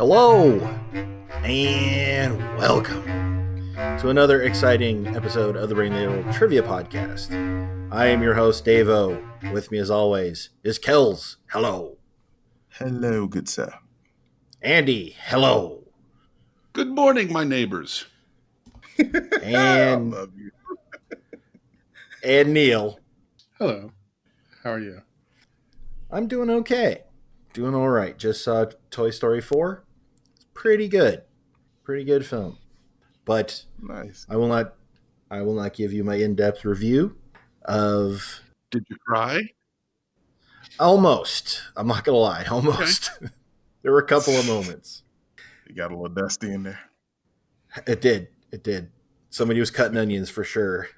Hello, and welcome to another exciting episode of the Brain Needle Trivia Podcast. I am your host, Davo. With me, as always, is Kels. Hello. Hello, good sir. Andy. Hello. Good morning, my neighbors. And I love you. And Neil. Hello. How are you? I'm doing okay. Doing all right. Just saw Toy Story 4. It's pretty good. Pretty good film. But Nice. I will not give you my in-depth review of... Did you cry? Almost. I'm not going to lie. Almost. Okay. There were a couple of moments. You got a little dusty in there. It did. Somebody was cutting onions for sure.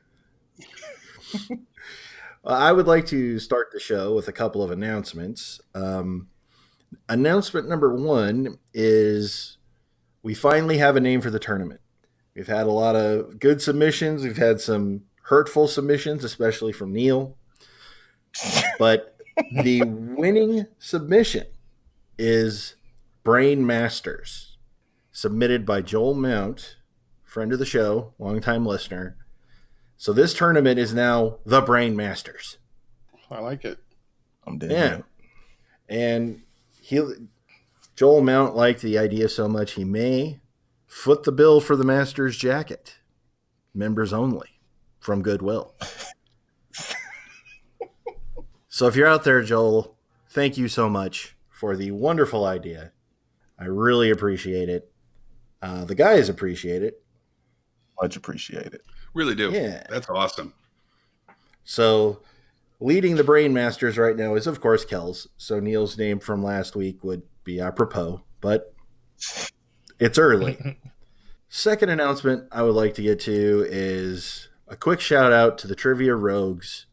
I would like to start the show with a couple of announcements. Announcement number one is we finally have a name for the tournament. We've had a lot of good submissions. We've had some hurtful submissions, especially from Neil. But the winning submission is Brain Masters, submitted by Joel Mount, friend of the show, longtime listener. So this tournament is now the Brain Masters. I like it. I'm dead. Yeah. And Joel Mount liked the idea so much he may foot the bill for the Masters jacket. Members only from Goodwill. So if you're out there, Joel, thank you so much for the wonderful idea. I really appreciate it. The guys appreciate it. Much appreciated. Really do. Yeah. That's awesome. So leading the Brain Masters right now is, of course, Kels. So Neil's name from last week would be apropos, but it's early. Second announcement I would like to get to is a quick shout out to the Trivia Rogues,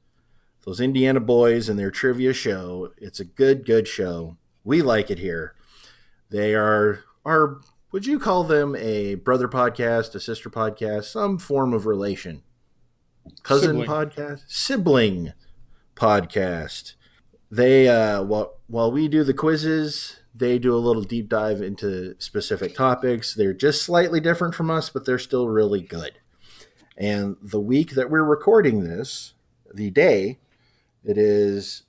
those Indiana boys and their trivia show. It's a good show. We like it here. They are our, would you call them a brother podcast, a sister podcast, some form of relation? Cousin Sibling. Podcast? Sibling podcast. They, while we do the quizzes, they do a little deep dive into specific topics. They're just slightly different from us, but they're still really good. And the week that we're recording this, the day, it is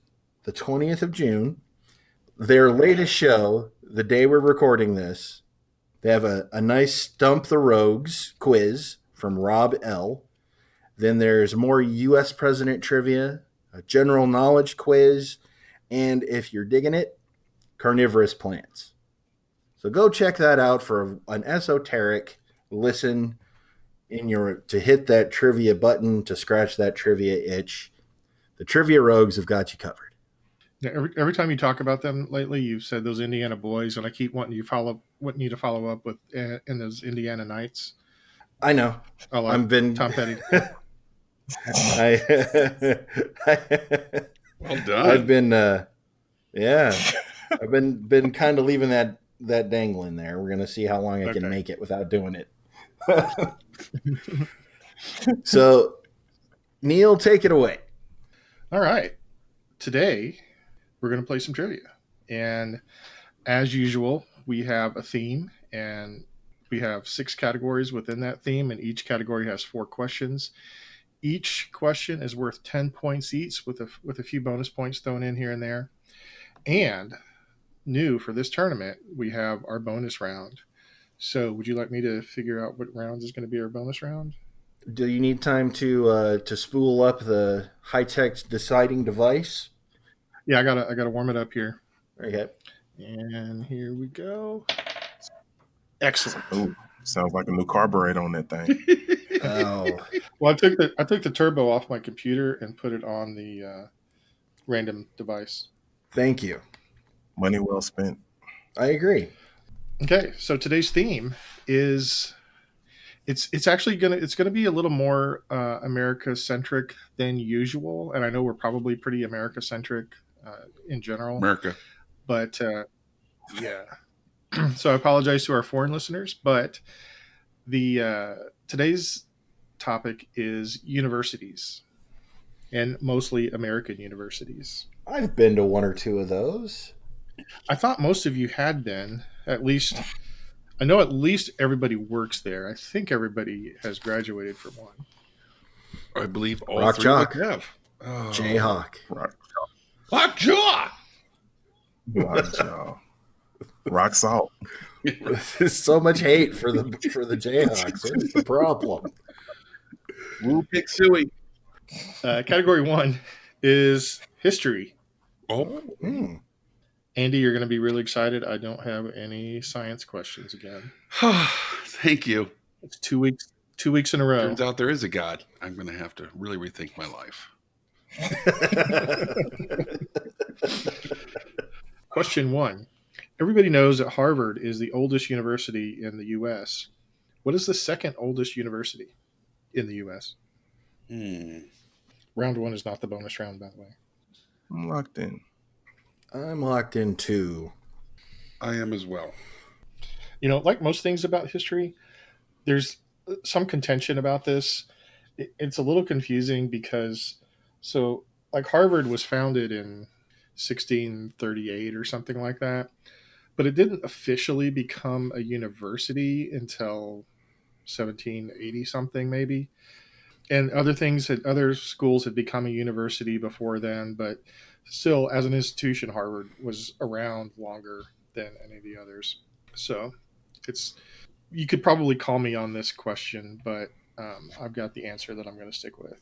the 20th of June. Their latest show, the day we're recording this, they have a nice Stump the Rogues quiz from Rob L. Then there's more U.S. President trivia, a general knowledge quiz, and if you're digging it, carnivorous plants. So go check that out for an esoteric listen to hit that trivia button, to scratch that trivia itch. The Trivia Rogues have got you covered. Yeah, every time you talk about them lately, you've said those Indiana boys, and I keep wanting you to follow up with in those Indiana Knights. I know. Oh, like I've been Tom Petty. Well done. I've been I've been kind of leaving that dangling there. We're gonna see how long I can make it without doing it. So, Neil, take it away. All right. Today, we're going to play some trivia. And as usual, we have a theme, and we have 6 categories within that theme, and each category has 4 questions. Each question is worth 10 points each, with a few bonus points thrown in here and there. And new for this tournament, we have our bonus round. So would you like me to figure out what rounds is going to be our bonus round? Do you need time to spool up the high-tech deciding device? Yeah, I gotta warm it up here. Okay. And here we go. Excellent. Ooh, sounds like a new carburetor on that thing. Oh. Well, I took the turbo off my computer and put it on the random device. Thank you. Money well spent. I agree. Okay, so today's theme is it's actually gonna be a little more America centric than usual, and I know we're probably pretty America centric in general. America. But yeah. So I apologize to our foreign listeners, but the today's topic is universities, and mostly American universities. I've been to one or two of those. I thought most of you had been, At least I know at least everybody works there. I think everybody has graduated from one. I believe all Rock three of Chalk. us have. Oh. Jayhawk. Rock, Lockjaw! rock jaw. Rock salt. There's so much hate for the Jayhawks. What's the problem? Woo Pig Suey. Category 1 is history. Oh, Hmm. Andy, you're going to be really excited. I don't have any science questions again. thank you. It's 2 weeks in a row. Turns out there is a God. I'm going to have to really rethink my life. Question 1. Everybody knows that Harvard is the oldest university in the U.S. What is the second oldest university in the U.S.? Round 1 is not the bonus round, by the way. I'm locked in. I'm locked in too. I am as well. You know, like most things about history, there's some contention about this. It's a little confusing because, like Harvard was founded in 1638 or something like that, but it didn't officially become a university until 1780 something maybe. And other schools had become a university before then, but still, as an institution, Harvard was around longer than any of the others. So, you could probably call me on this question, but I've got the answer that I'm going to stick with.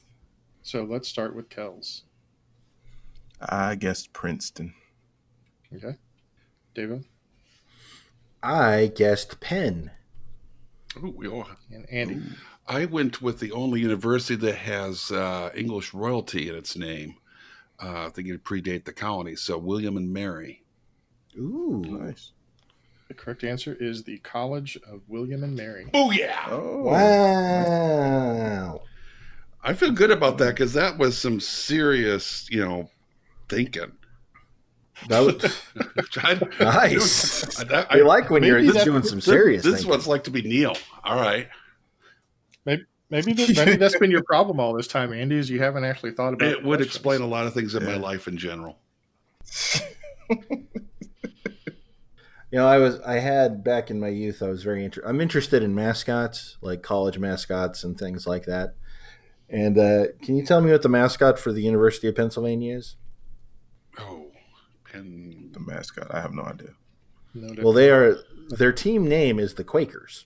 So let's start with Kels. I guessed Princeton. Okay, David I guessed Penn. Ooh, we all. and Andy. Ooh. I went with the only university that has English royalty in its name. I think it predate the colony. So William and Mary. Ooh. Nice. The correct answer is the College of William and Mary. Oh yeah! Oh. Wow. I feel good about that because that was some serious, thinking. That was nice. I like when you're Maybe doing some serious This is thinking. what it's like to be Neil. All right. Maybe that's been your problem all this time, Andy, is you haven't actually thought about It would explain a lot of things in my Yeah. life in general. I had back in my youth, I'm interested in mascots, like college mascots and things like that. And can you tell me what the mascot for the University of Pennsylvania is? Oh, Penn. The mascot. I have no idea. No Well, their team name is the Quakers.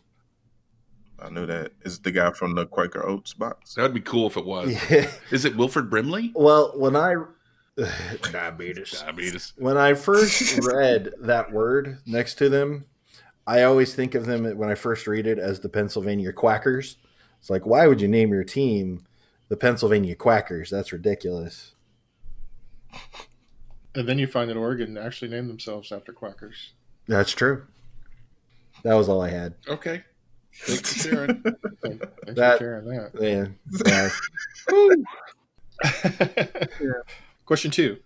I knew that. Is the guy from the Quaker Oats box? That would be cool if it was. Yeah. Is it Wilford Brimley? Well, when I diabetes. When I first read that word next to them, I always think of them when I first read it as the Pennsylvania Quackers. It's like, why would you name your team the Pennsylvania Quackers? That's ridiculous. And then you find that Oregon actually named themselves after Quackers. That's true. That was all I had. Okay. Thanks for sharing. Thanks That- for sharing that. Yeah. Question 2.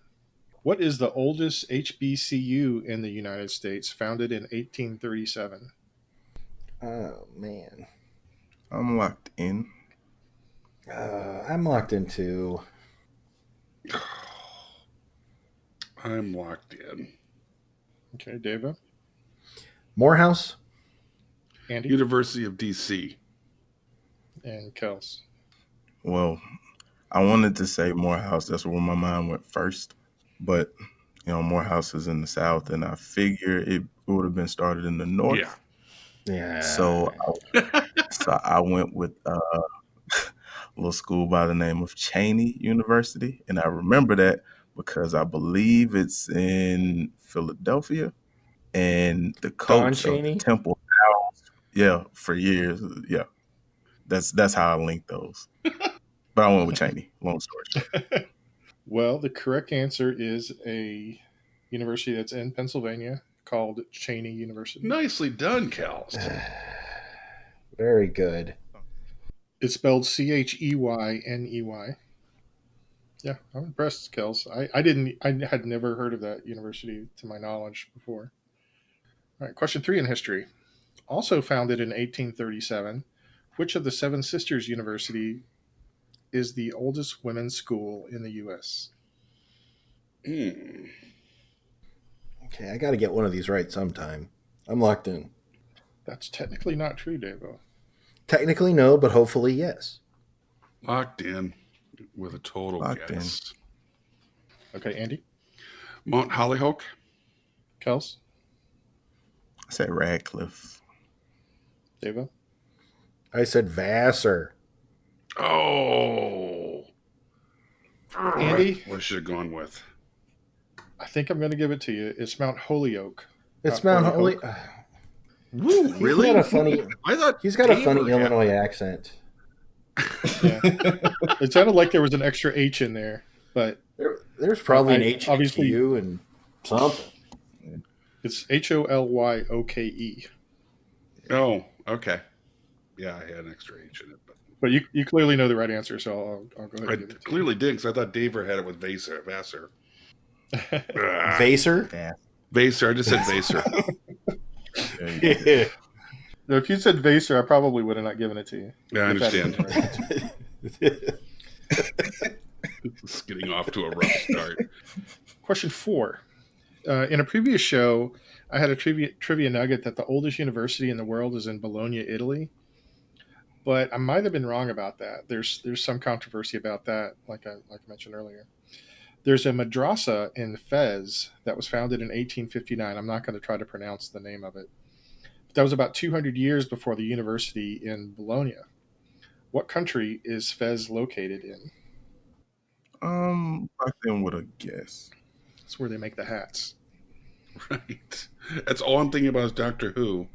What is the oldest HBCU in the United States, founded in 1837? Oh, man. I'm locked in. I'm locked into. I'm locked in. Okay, David, Morehouse? Andy, University of DC. and Kels. Well, I wanted to say Morehouse. That's where my mind went first. But, Morehouse is in the South, and I figure it would have been started in the North. Yeah. Yeah. So I went with a little school by the name of Cheney University. And I remember that because I believe it's in Philadelphia. And the coach of Cheney? the Temple House, yeah, for years. Yeah. That's how I linked those. But I went with Cheney. Long story short. Well, the correct answer is a university that's in Pennsylvania called Cheney University. Nicely done, Kels. Very good. It's spelled Cheyney. Yeah, I'm impressed, Kels. I had never heard of that university to my knowledge before. All right, question 3 in history. Also founded in 1837, which of the Seven Sisters University is the oldest women's school in the U.S.? Hmm. Okay, I got to get one of these right sometime. I'm locked in. That's technically not true, Davo. Technically, no, but hopefully, yes. Locked in with a total Locked in. guess. Okay, Andy? Mount Hollyhock. Kels? I said Radcliffe. Davo? I said Vassar. Oh. Andy? What should have gone with? I think I'm going to give it to you. It's Mount Holyoke. It's not Mount Holy. Holyoke. Woo, He's really? got a funny. I thought He's got a funny Tabor had Illinois accent. Yeah. It sounded like there was an extra H in there, but There's probably an I- H obviously- Q and something. it's Holyoke. Oh, okay. Yeah, I had an extra H in it, but But you clearly know the right answer, so I'll go ahead I and give it to clearly did because I thought Daver had it with Vassar. you. Vassar. Yeah. Vassar. I just said Vassar. There you go. Now, if you said Vassar, I probably would have not given it to you. Yeah, I If that understand. had been the right answer. It's getting off to a rough start. Question 4. In a previous show, I had a trivia nugget that the oldest university in the world is in Bologna, Italy. But I might have been wrong about that. There's some controversy about that, like I mentioned earlier. There's a madrasa in Fez that was founded in 1859. I'm not going to try to pronounce the name of it. But that was about 200 years before the university in Bologna. What country is Fez located in? Locked in with a guess. That's where they make the hats. Right. That's all I'm thinking about is Doctor Who.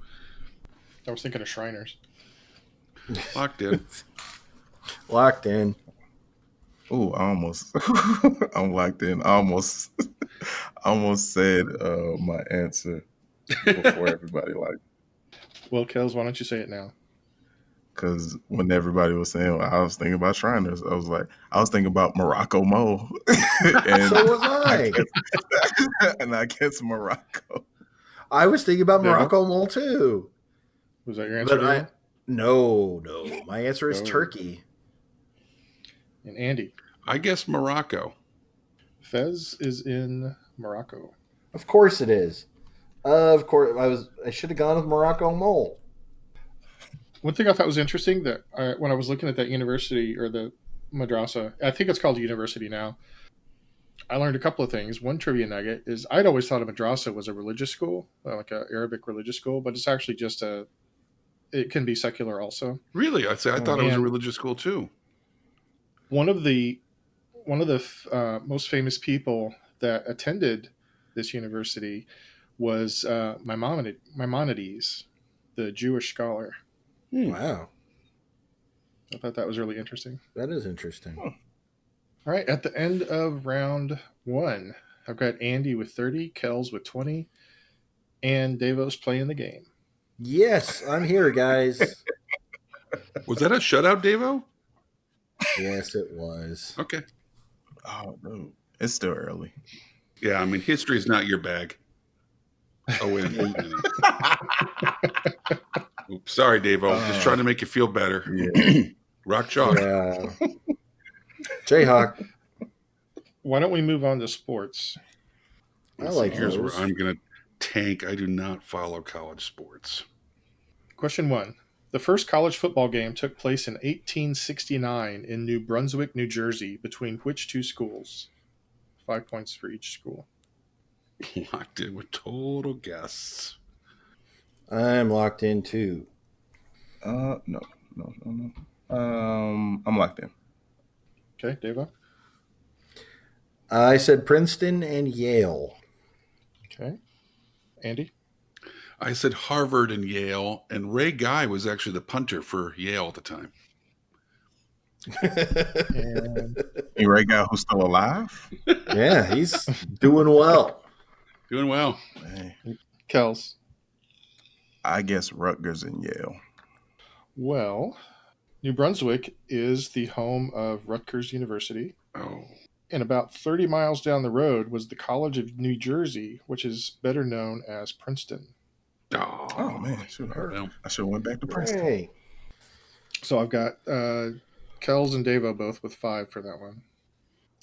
I was thinking of Shriners. Locked in. Locked in. Oh, I almost. I'm locked in. I almost said my answer before everybody liked. Well, Kels, why don't you say it now? Because when everybody was saying, I was thinking about Shriners. I was thinking about Morocco Mo. And So was I. and I guess Morocco. I was thinking about Devil? Morocco Mole too. Was that your answer, But David? no. My answer is No. Turkey. And Andy? I guess Morocco. Fez is in Morocco. Of course it is. Of course, I should have gone with Morocco Mole. One thing I thought was interesting that when I was looking at that university or the madrasa, I think it's called a university now, I learned a couple of things. One trivia nugget is I'd always thought a madrasa was a religious school, like an Arabic religious school, but it's actually just it can be secular also. Really? I thought it was a And- religious school too. One of the most famous people that attended this university was Maimonides, the Jewish scholar. Wow, I thought that was really interesting. that is interesting. All right, at the end of round 1, I've got Andy with 30, Kels with 20, and Davos playing the game. Yes, I'm here, guys. Was that a shutout, Davo? Yes, it was. Okay. Oh no, it's still early. Yeah, I mean, history is not your bag. Oh, wait. Oops, sorry, Davo. Just trying to make you feel better. Yeah. Rock chalk. Yeah. Jayhawk. Why don't we move on to sports? I like Here's those. where I'm going to tank. I do not follow college sports. Question 1. The first college football game took place in 1869 in New Brunswick, New Jersey, between which two schools? 5 points for each school. Locked in with total guess. I'm locked in too. No. I'm locked in. Okay, Davo? I said Princeton and Yale. Okay. Andy? I said Harvard and Yale, and Ray Guy was actually the punter for Yale at the time. And You right guy who's still alive? Yeah, he's doing well. Doing well. Man, Kels? I guess Rutgers and Yale. Well, New Brunswick is the home of Rutgers University. Oh, And about 30 miles down the road was the College of New Jersey, which is better known as Princeton. Oh man, I should Well, have went back to Princeton. Hey. So I've got Kels and Davo both with 5 for that one.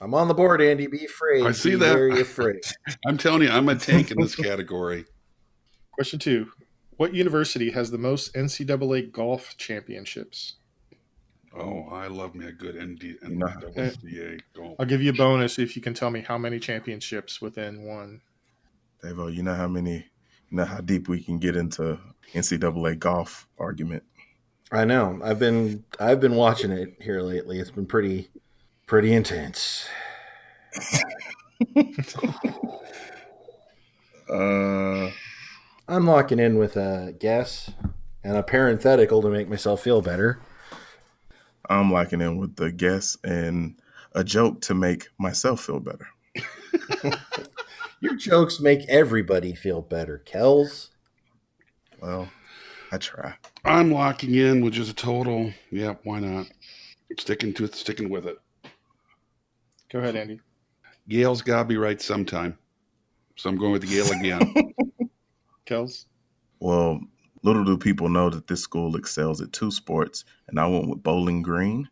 I'm on the board, Andy. Be afraid. I see Be that. very afraid. I'm telling you, I'm a tank in this category. Question 2. What university has the most NCAA golf championships? Oh, I love me a good You know, NCAA golf. I'll give you a bonus if you can tell me how many championships within one. Davo, you know how deep we can get into NCAA golf argument. I know. I've been watching it here lately. It's been pretty intense. Uh, I'm locking in with a guess and a parenthetical to make myself feel better. I'm locking in with the guess and a joke to make myself feel better. Your jokes make everybody feel better, Kels. Well, I try. I'm locking in with just a total. Yeah, why not? Sticking with it. Go ahead, Andy. Yale's got to be right sometime. So I'm going with Yale again. Kels? Well, little do people know that this school excels at 2 sports, and I went with Bowling Green.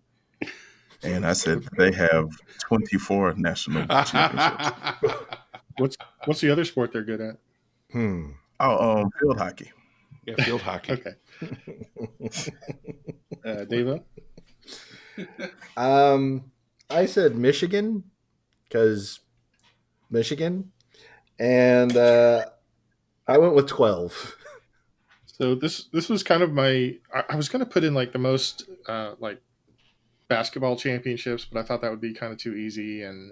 And I said that they have 24 national championships. What's the other sport they're good at? Field hockey. Yeah, field hockey. Okay. Davo? I said Michigan because Michigan, and I went with 12. So this was kind of I was going to put in like the most like basketball championships, but I thought that would be kind of too easy, and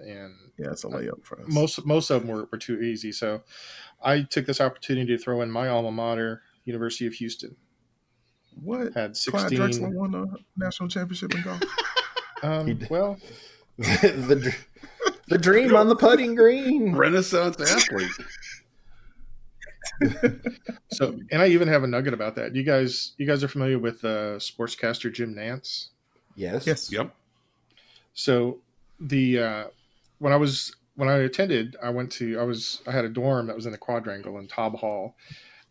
Yeah, it's a layup for us. most of them were too easy. So I took this opportunity to throw in my alma mater, University of Houston. What? Had Clyde 16. Drexler won a national championship in golf? Well, the dream on the putting green. Renaissance athlete. So, and I even have a nugget about that. You guys are familiar with sportscaster Jim Nance? Yes. Yep. So the when I attended, I had a dorm that was in the quadrangle in Taub Hall,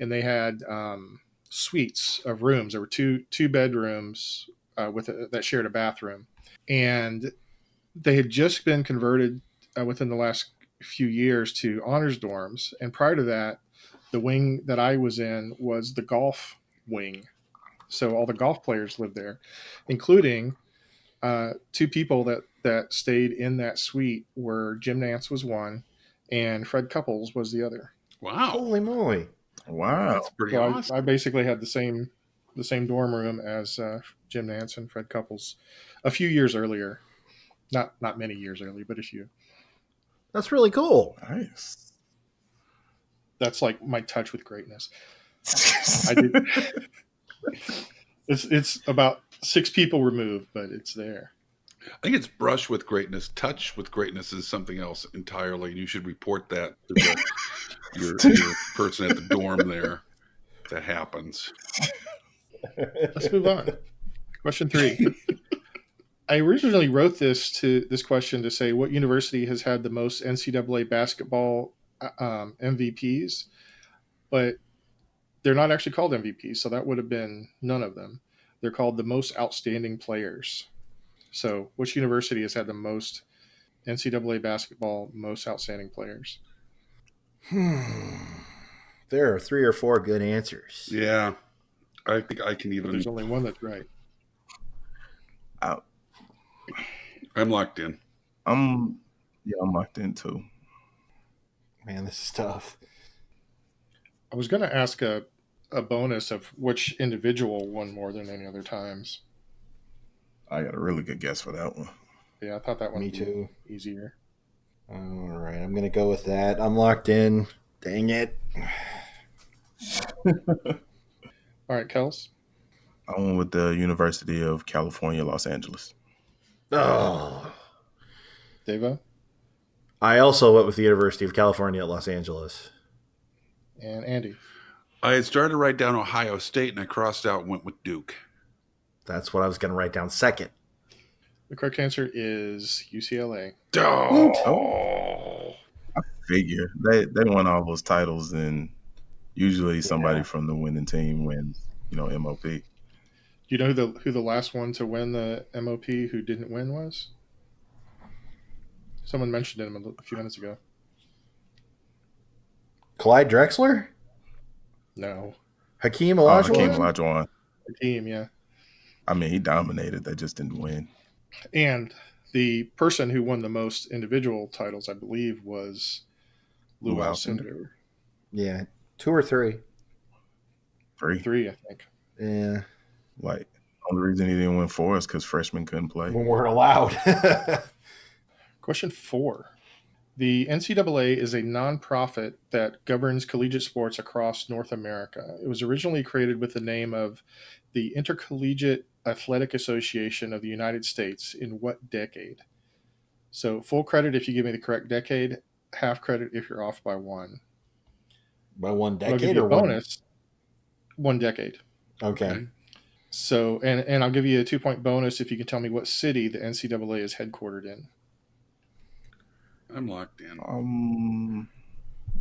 and they had suites of rooms. There were two bedrooms that shared a bathroom, and they had just been converted within the last few years to honors dorms. And prior to that, the wing that I was in was the golf wing. So all the golf players lived there, including 2 people that stayed in that suite were Jim Nance was one, and Fred Couples was the other. Wow. Holy moly! Wow. That's pretty So awesome. I basically had the same dorm room as Jim Nance and Fred Couples a few years earlier. Not many years earlier, but a few. That's really cool. Nice. That's like my touch with greatness. I did. It's about 6 people removed, but it's there. I think it's brush with greatness. Touch with greatness is something else entirely. You should report that to your person at the dorm there. If that happens. Let's move on. Question 3. I originally wrote this question to say what university has had the most NCAA basketball MVPs, but they're not actually called MVPs, so that would have been none of them. They're called the most outstanding players. So, which university has had the most NCAA basketball most outstanding players? There are 3 or 4 good answers. Yeah. I think I can But even. there's only one that's right. I'm locked in. I'm locked in too. Man, this is tough. I was going to ask a bonus of which individual won more than any other times. I got a really good guess for that one. Yeah, I thought that one Me would too. be easier. All right, I'm gonna go with that. I'm locked in. Dang it! All right, Kels. I went with the University of California, Los Angeles. Oh, Davo I also went with the University of California at Los Angeles. and Andy. I had started to write down Ohio State, and I crossed out and went with Duke. That's what I was gonna write down second. The correct answer is UCLA. Oh. I figure they won all those titles, and usually somebody from the winning team wins, MOP. Do you know who the last one to win the MOP who didn't win was? Someone mentioned him a few minutes ago. Clyde Drexler? No. Hakeem Hakeem Olajuwon? Olajuwon. The team, yeah. I mean, he dominated. They just didn't win. And the person who won the most individual titles, I believe, was Lou Lou Alcindor. Alcindor. Yeah, 2 or 3. 3. 3, I think. Yeah, Like, the only reason he didn't win 4 is because freshmen couldn't play. we weren't allowed. Question 4. The NCAA is a nonprofit that governs collegiate sports across North America. It was originally created with the name of the Intercollegiate Athletic Association of the United States in what decade? So full credit if you give me the correct decade, half credit if you're off by 1. By 1 But I'll give decade you or a bonus. 1 decade. Okay. So, and I'll give you a 2-point bonus if you can tell me what city the NCAA is headquartered in. I'm locked in.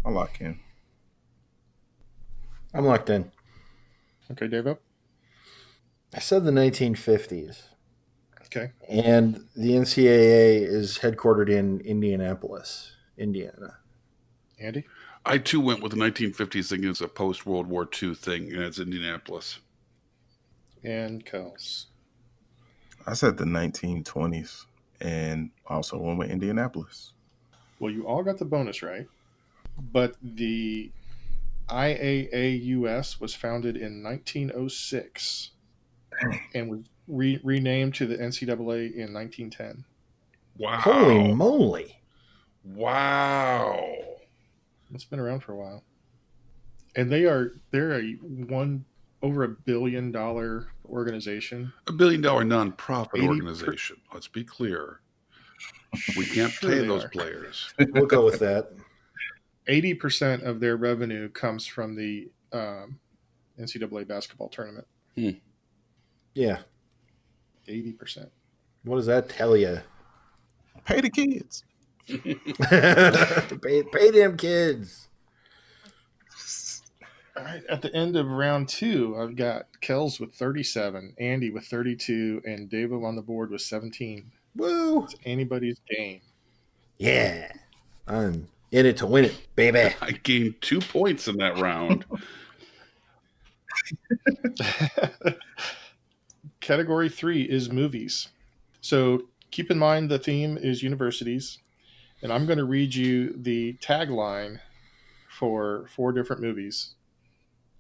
I'll lock in. I'm locked in. Okay, Davo? I said the 1950s. Okay. And the NCAA is headquartered in Indianapolis, Indiana. Andy? I too went with the 1950s thinking it's a post-World War II thing, and it's Indianapolis. And Kels? I said the 1920s and also went with Indianapolis. Well, you all got the bonus right, but the IAAUS was founded in 1906 and was renamed to the NCAA in 1910. Wow. Holy moly. Wow. It's been around for a while. And they're over $1 billion organization. $1 billion nonprofit 80 organization. Let's be clear. We can't Sure pay they those are. players. We'll go with that. 80% of their revenue comes from the NCAA basketball tournament. Yeah. 80%. What does that tell you? Pay the kids. pay them kids. All right. At the end of round 2, I've got Kels with 37, Andy with 32, and Davo on the board with 17. Woo. It's anybody's game. Yeah. I'm in it to win it, baby. I gained 2 points in that round. Category 3 is movies. So keep in mind the theme is universities, and I'm going to read you the tagline for 4 different movies,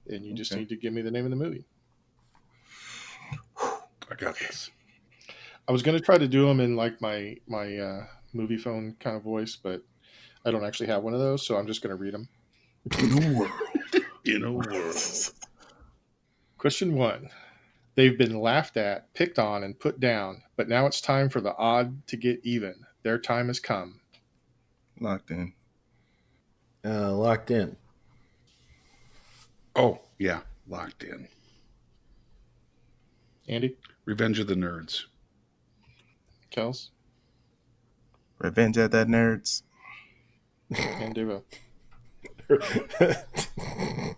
and you just need to give me the name of the movie. I got this. I was going to try to do them in like my movie phone kind of voice, but I don't actually have one of those, so I'm just going to read them. In a world. Question 1. They've been laughed at, picked on, and put down, but now it's time for the odd to get even. Their time has come. Locked in. Locked in. Oh, yeah. Locked in. Andy? Revenge of the Nerds. Kels? Revenge at that nerds. And Devo.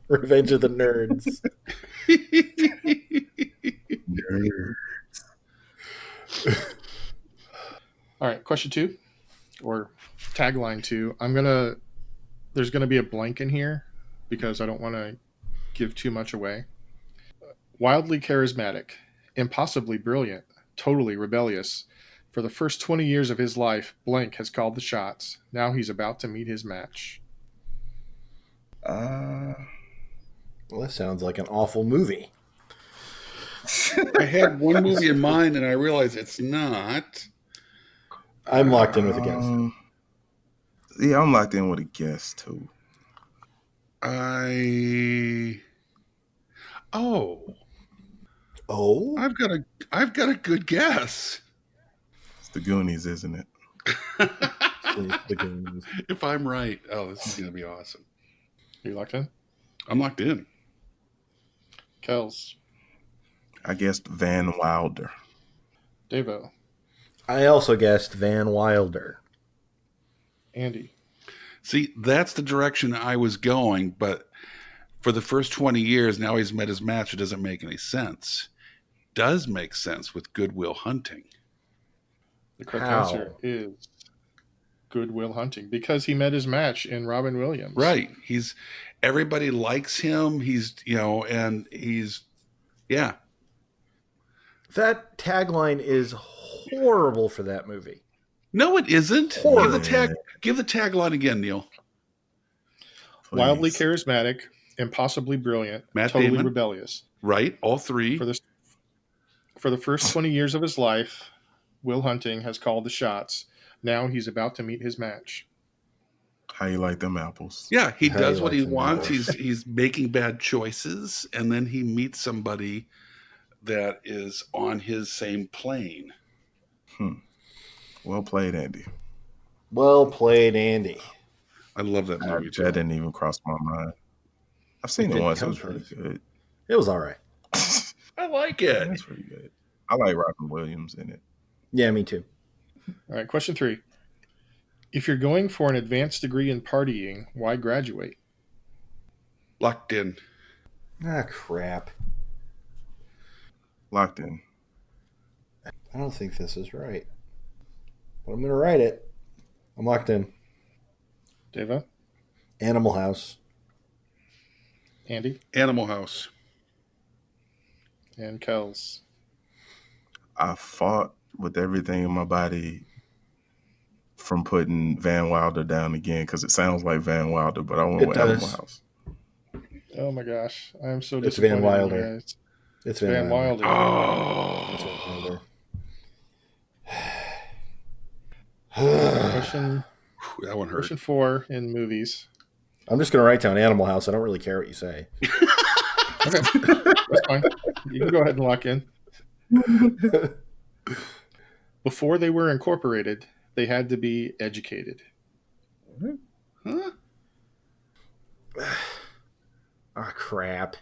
Revenge of the Nerds. All right, question 2, or tagline 2. There's gonna be a blank in here because I don't want to give too much away. Wildly charismatic, impossibly brilliant, totally rebellious. For the first 20 years of his life, blank has called the shots. Now he's about to meet his match. Well, that sounds like an awful movie. I had one movie in mind, and I realized it's not. I'm locked in with a guess. Yeah, I'm locked in with a guess too. Oh, I've got a good guess. It's the Goonies, isn't it? the Goonies. If I'm right, this is going to be awesome. Are you locked in? I'm locked in. Kels. I guessed Van Wilder. Devo. I also guessed Van Wilder. Andy. See, that's the direction I was going, but for the first 20 years, now he's met his match. It doesn't make any sense. Does make sense with Good Will Hunting. The correct answer is Good Will Hunting, because he met his match in Robin Williams. Right. everybody likes him. He's, and he's, yeah. That tagline is horrible for that movie. No, it isn't. Horrible. Give the tagline again, Neil. Please. Wildly charismatic, impossibly brilliant, Matt totally Damon. rebellious. Right, all three. For the first 20 years of his life, Will Hunting has called the shots. Now he's about to meet his match. How you like them apples? Yeah, he How does you what like he them wants. apples. He's making bad choices, and then he meets somebody that is on his same plane. Well played, Andy. Well played, Andy. I love that movie too. That didn't even cross my mind. I've seen it once. It was pretty good. It was all right. I like it. It's pretty good. I like Robin Williams in it. Yeah, me too. All right, question 3. If you're going for an advanced degree in partying, why graduate? Locked in. Ah, crap. Locked in. I don't think this is right. But I'm going to write it. I'm locked in. Deva? Animal House. Andy? Animal House. And Kels? I fought with everything in my body from putting Van Wilder down again because it sounds like Van Wilder, but I went with Animal House. Oh my gosh. I'm so It's disappointed. Van Wilder. It's Van Wilder. Oh. It's Van Wilder. That one hurt. Question 4 in movies. I'm just going to write down Animal House. I don't really care what you say. Okay. That's fine. You can go ahead and lock in. Before they were incorporated, they had to be educated. Huh? Oh, crap.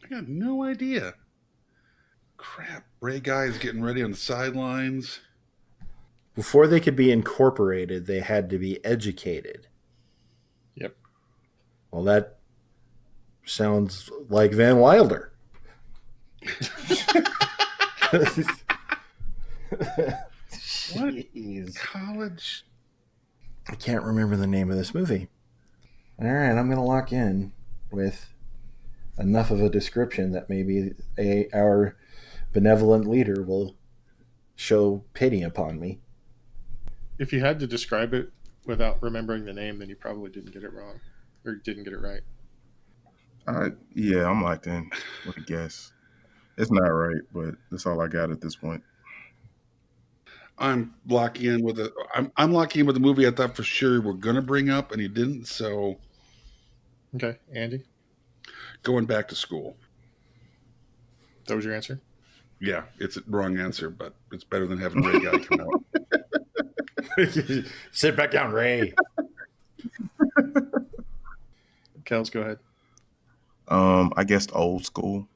I got no idea. Crap. Ray Guy is getting ready on the sidelines. Before they could be incorporated, they had to be educated. Yep. Well, that sounds like Van Wilder. What? Jeez. College. I can't remember the name of this movie. All right, I'm going to lock in with enough of a description that maybe our benevolent leader will show pity upon me. If you had to describe it without remembering the name, then you probably didn't get it wrong or didn't get it right. Yeah, I'm locked in with a guess. It's not right, but that's all I got at this point. I'm locking in with I'm locking in with a movie I thought for sure we're gonna bring up, and he didn't. So, Okay, Andy, Going Back to School. that was your answer. Yeah, it's a wrong answer, but it's better than having Ray Guy come out. Sit back down, Ray. Kels, go ahead. I guessed Old School.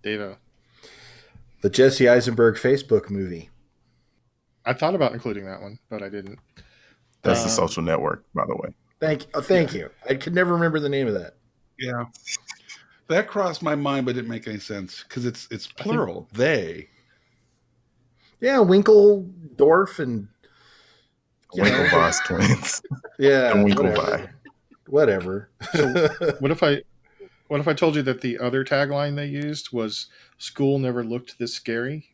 Dava. The Jesse Eisenberg Facebook movie. I thought about including that one, but I didn't. That's The Social Network, by the way. Thank you. I could never remember the name of that. Yeah, that crossed my mind, but didn't make any sense because it's plural. They. Yeah, Winkeldorf and Winklevoss twins. yeah, And Winklevi. Whatever. So what if I told you that the other tagline they used was "School never looked this scary"?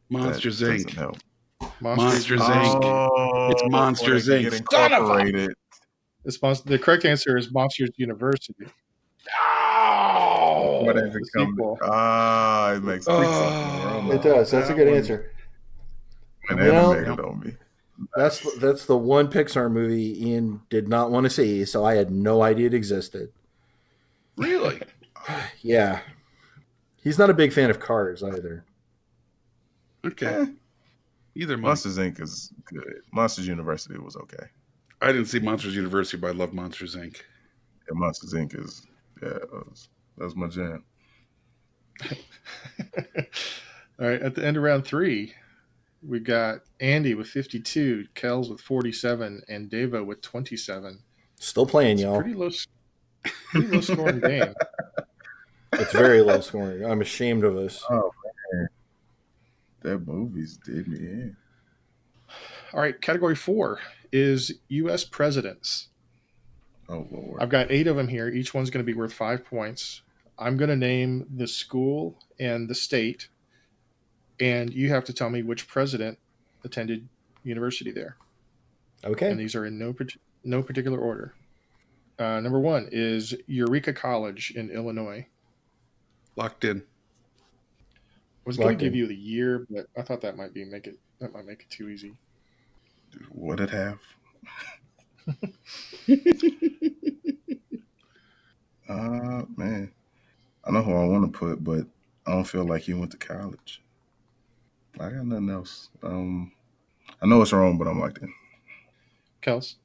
Monsters That Inc. doesn't help. Monsters Inc. Oh, It's Monsters before they Inc. could get incorporated. The correct answer is Monsters University. Oh, What has The it come? sequel. It makes sense. It does. That's a good answer. An You know- animated on me. That's the one Pixar movie Ian did not want to see, so I had no idea it existed. really? Yeah. He's not a big fan of Cars either. Okay. Either one. Monsters Inc. is good. Monsters University was okay. I didn't see Monsters University, but I love Monsters Inc. Yeah, Monsters Inc. is that was my jam. All right, at the end of round 3, we got Andy with 52, Kels with 47, and Dava with 27. Still playing, It's a y'all. pretty low scoring game. It's very low scoring. I'm ashamed of us. Oh man, that movies did me in. All right, category 4 is U.S. presidents. Oh, Lord. I've got 8 of them here. Each one's going to be worth 5 points. I'm going to name the school and the state, and you have to tell me which president attended university there. Okay. And these are in no particular order. Number 1 is Eureka College in Illinois. Locked in. I was going Locked to give in. you the year, but I thought that might make it too easy. Would it have? Man. I know who I want to put, but I don't feel like he went to college. I got nothing else. I know it's wrong, but I'm locked in. Kels,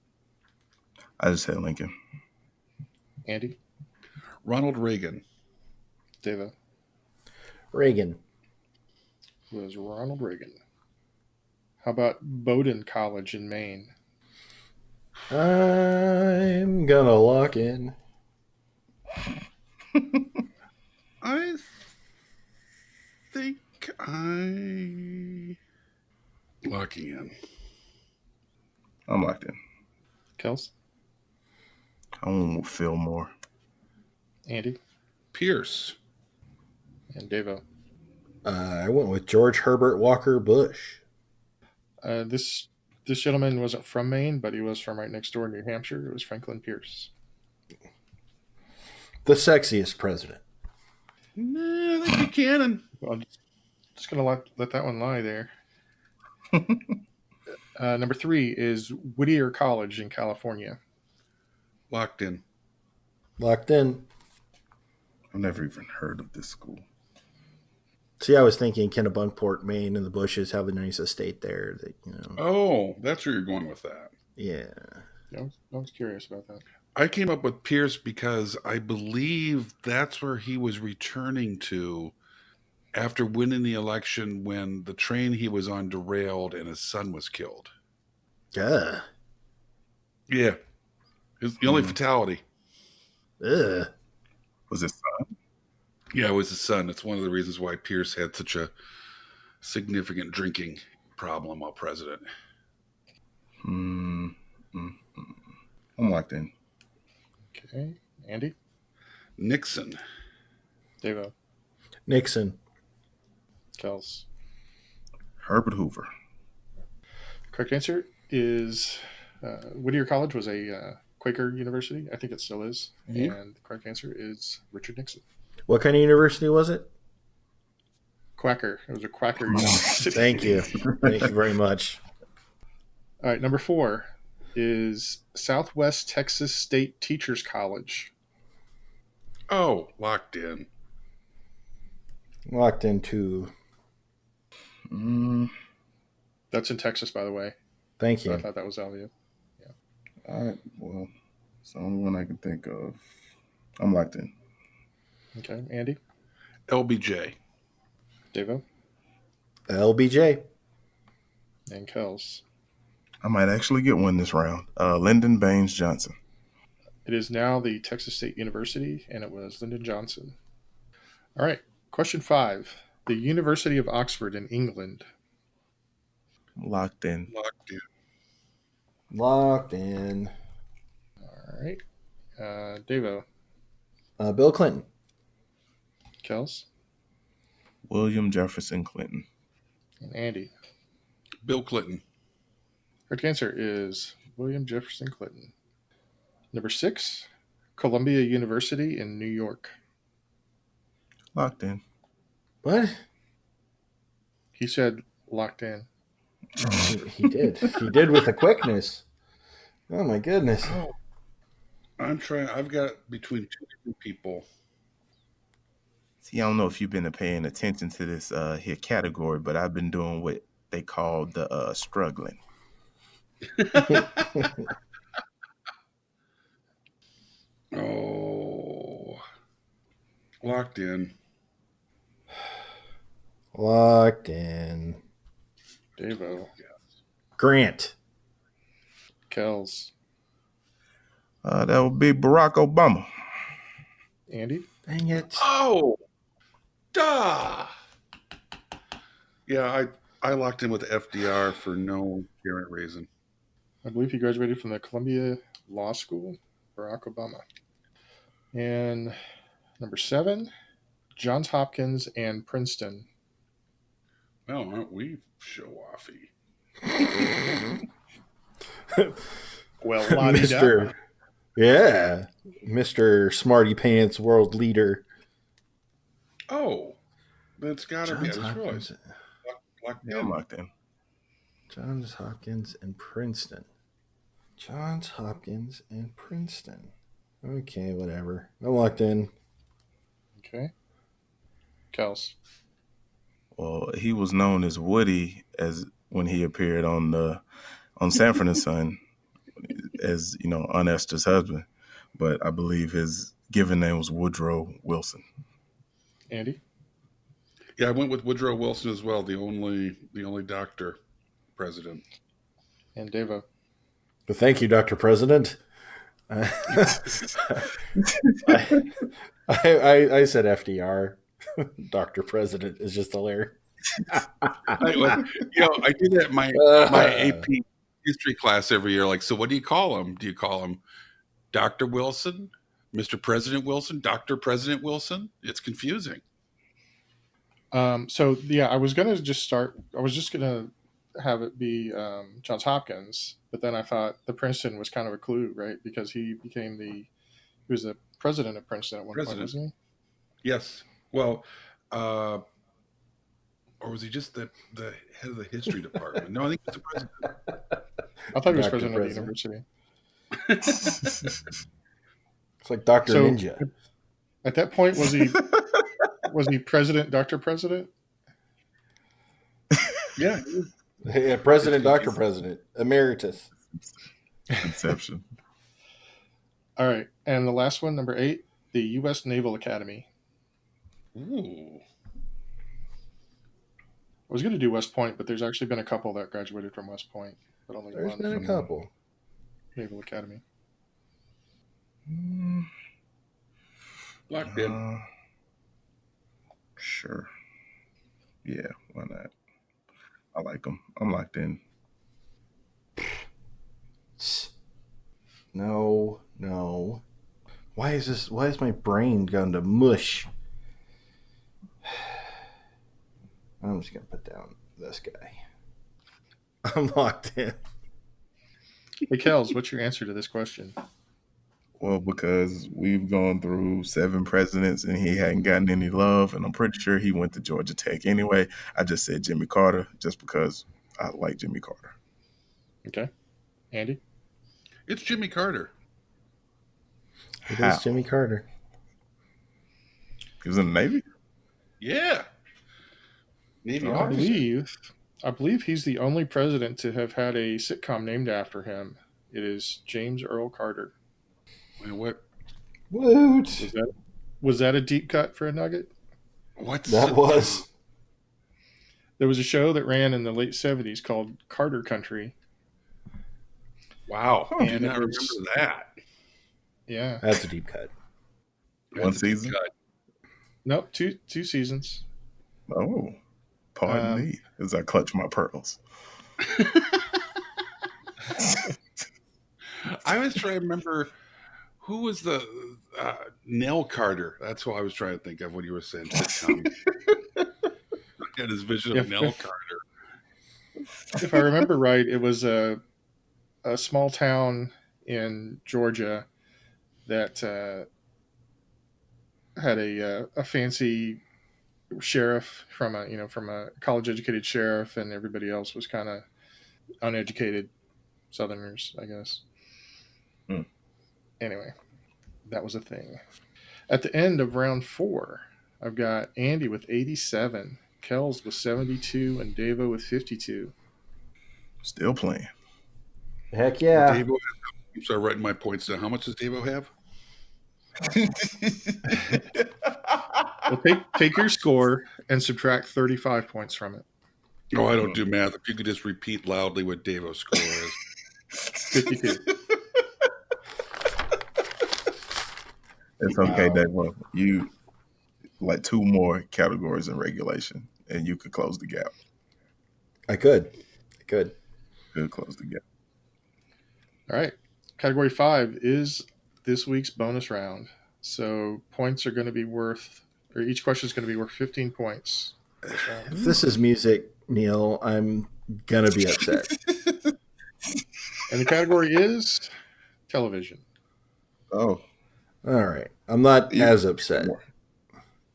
I just said Lincoln. Andy, Ronald Reagan. Davo. Reagan. Was Ronald Reagan. How about Bowdoin College in Maine? I'm gonna lock in. I think locking in. I'm locked in. Kels, I want Fillmore. Andy, Pierce. and Davo. I went with George Herbert Walker Bush. This gentleman wasn't from Maine, but he was from right next door in New Hampshire. It was Franklin Pierce. The sexiest president. Nah, I think Buchanan. Well, I'm just going to let that one lie there. Number 3 is Whittier College in California. Locked in. Locked in. I've never even heard of this school. See, I was thinking Kennebunkport, Maine, and the Bushes have a nice estate there. That Oh, that's where you're going with that. Yeah. I was curious about that. I came up with Pierce because I believe that's where he was returning to after winning the election when the train he was on derailed and his son was killed. Ugh. Yeah. It's the only fatality. Ugh. Was his son? Yeah, it was his son. It's one of the reasons why Pierce had such a significant drinking problem while president. I'm locked in. Okay. Andy, Nixon. Davo, Nixon. Kels. Herbert Hoover. Correct answer is Whittier College was a Quaker university. I think it still is. Mhm. And the correct answer is Richard Nixon. What kind of university was it? Quaker. It was a Quaker university. Thank you. Thank you very much. All right. Number 4 is Southwest Texas State Teachers College. Oh, locked in. Locked into. That's in Texas, by the way. Thank So I you. thought that was obvious. All right. Well, it's the only one I can think of. I'm locked in. Okay. Andy, LBJ. Davo, LBJ. and Kels. I might actually get one this round. Lyndon Baines Johnson. It is now the Texas State University, and it was Lyndon Johnson. All right. Question 5. The University of Oxford in England. Locked in. Locked in. Locked in. All right. Davo, Bill Clinton. Kels, William Jefferson Clinton. and Andy. Bill Clinton. Correct answer is William Jefferson Clinton. Number 6, Columbia University in New York. Locked in. What? He said locked in. He did. He did with a quickness. Oh my goodness. I'm trying. I've got between 2 different people. See, I don't know if you've been paying attention to this here category, but I've been doing what they call the struggling. Oh, locked in. Locked in. Davo, Grant. Kels, That would be Barack Obama. Andy. Dang it. Oh, duh. Yeah, I locked in with FDR for no apparent reason. I believe he graduated from the Columbia Law School, Barack Obama. And number 7, Johns Hopkins and Princeton. Well, aren't we show-offy? Well, la-di-da. Mr. Smarty Pants world leader. Oh, that's got to be. I Johns just realized. Hopkins, Locked Yeah, I'm in. locked in. Johns Hopkins and Princeton. Johns Hopkins and Princeton. Okay, whatever. I'm locked in. Okay. Kels. Well, he was known as Woody as when he appeared on Sanford and Son as Aunt Esther's husband, but I believe his given name was Woodrow Wilson. Andy. Yeah, I went with Woodrow Wilson as well. The only doctor president. And Davo. Well, thank you, Dr. President. I said FDR. Dr. President is just hilarious. I do that in my AP history class every year. Like, so what do you call him? Do you call him Dr. Wilson, Mr. President Wilson, Dr. President Wilson? It's confusing. So yeah, I was just gonna have it be Johns Hopkins, but then I thought the Princeton was kind of a clue, right? Because he was the president of Princeton at one point, wasn't he? Yes. Well, or was he just the head of the history department? No, I think he was the president. I thought he was president of the university. It's like Dr. Ninja. At that point, was he president, Dr. President? Yeah. Yeah, President, Dr. President, Emeritus. Conception. All right. And the last one, number 8, the U.S. Naval Academy. Ooh. I was going to do West Point, but there's actually been a couple that graduated from West Point, but only there's one been a couple. Naval Academy. Locked in. Sure. Yeah, why not? I like them. I'm locked in. No. Why is my brain going to mush? I'm just going to put down this guy. I'm locked in. Hey, Kels, what's your answer to this question? Well, because we've gone through 7 presidents and he hadn't gotten any love, and I'm pretty sure he went to Georgia Tech anyway. I just said Jimmy Carter just because I like Jimmy Carter. Okay. Andy? It's Jimmy Carter. It is Jimmy Carter. He was in the Navy? Yeah. Navy officer. I believe he's the only president to have had a sitcom named after him. It is James Earl Carter. What? Was that a deep cut for a nugget? That was. There was a show that ran in the late 70s called Carter Country. Wow. I did not remember that. Yeah. That's a deep cut. One season? Nope, two seasons. Oh, pardon me as I clutch my pearls. I was trying to remember who was the Nell Carter. That's what I was trying to think of when you were saying sitcom. I had his vision of Nell Carter. If I remember right, it was a small town in Georgia that had a fancy sheriff from a college educated sheriff, and everybody else was kind of uneducated Southerners, I guess. Anyway, that was a thing. At the end of round 4, I've got Andy with 87, Kels with 72, and Davo with 52. Still playing. Heck yeah. Davo, I'm sorry, writing my points down. How much does Davo have? Well, take your score and subtract 35 points from it. Oh, I don't do math. If you could just repeat loudly what Davo's score is. 52. It's okay, Davo. You like 2 more categories in regulation, and you could close the gap. I could. Could close the gap. All right. Category 5 is this week's bonus round. So points are going to be worth, or each question is going to be worth 15 points this round. If this is music, Neil, I'm gonna be upset. And the category is television. Oh, All right, I'm not even, as upset.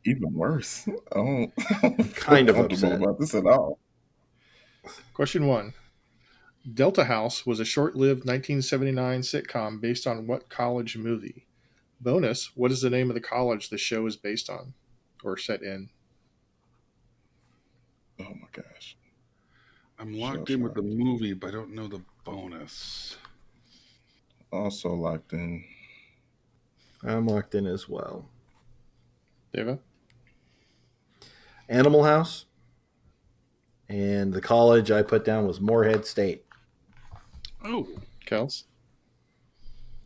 even worse. I don't, I don't feel Kind of comfortable upset. about this at all. Question 1. Delta House was a short lived 1979 sitcom based on what college movie? Bonus, what is the name of the college the show is based on or set in? Oh my gosh. I'm Shell locked in with shocked. the movie, but I don't know the bonus. Also locked in. I'm locked in as well. Deva? Animal House, and the college I put down was Morehead State. Oh, Kels?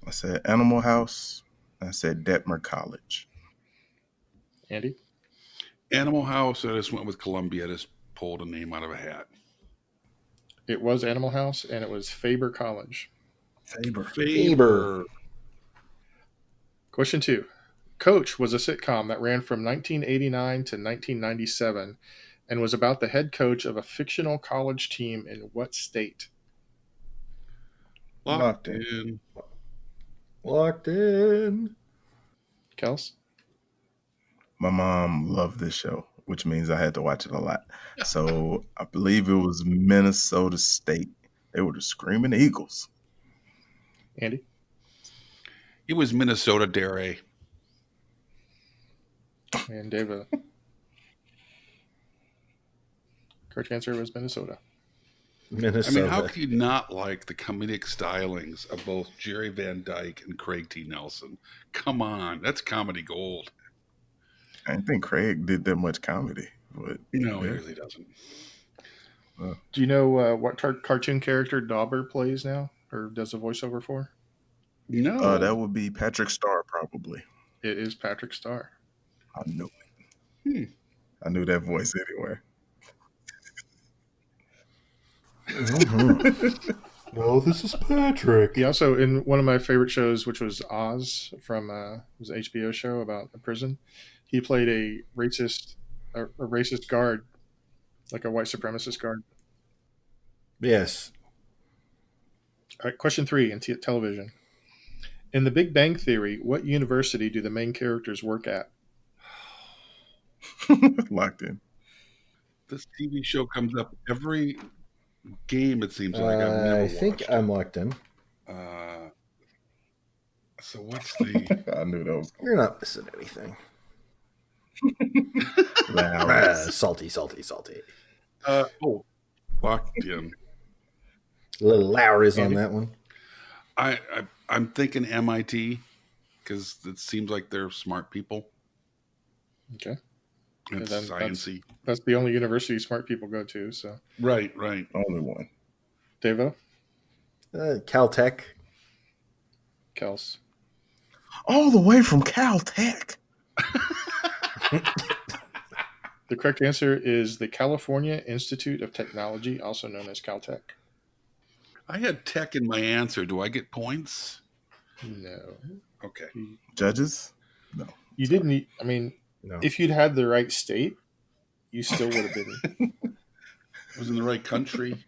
I said Animal House. I said Detmer College. Andy? Animal House. I just went with Columbia. I just pulled a name out of a hat. It was Animal House and it was Faber College. Faber. Faber. Faber. Question 2. Coach was a sitcom that ran from 1989 to 1997 and was about the head coach of a fictional college team in what state? Locked in. Locked in. Kels? My mom loved this show, which means I had to watch it a lot. So I believe it was Minnesota State. They were the Screaming Eagles. Andy? It was Minnesota Dairy. And Deva? Correct answer was Minnesota. Minnesota. I mean, how could you not like the comedic stylings of both Jerry Van Dyke and Craig T. Nelson? Come on, that's comedy gold. I didn't think Craig did that much comedy, but No, he yeah. really doesn't. Do you know what cartoon character Dauber plays now or does a voiceover for? No. That would be Patrick Starr, probably. It is Patrick Starr. I knew it. Hmm. I knew that voice anywhere. No, this is Patrick. He also, in one of my favorite shows, which was Oz from it was an HBO show about a prison, he played a racist guard, like a white supremacist guard. Yes. All right, question 3 in television. In The Big Bang Theory, what university do the main characters work at? Locked in. This TV show comes up every game, it seems like. I've never I think watched I'm it. locked in. So what's the... I knew that was You're not missing anything. Lowry's. Salty, salty, salty. Locked in. A little Lowry's on Andy? that one. I'm thinking MIT because it seems like they're smart people. Okay. It's then sciencey. That's the only university smart people go to. So, Right. Only one. Devo? Caltech. Kels? All the way from Caltech. The correct answer is the California Institute of Technology, also known as Caltech. I had tech in my answer. Do I get points? No. Okay. Judges? No. You didn't. I mean, No. if you'd had the right state, you still would have been. I was in the right country.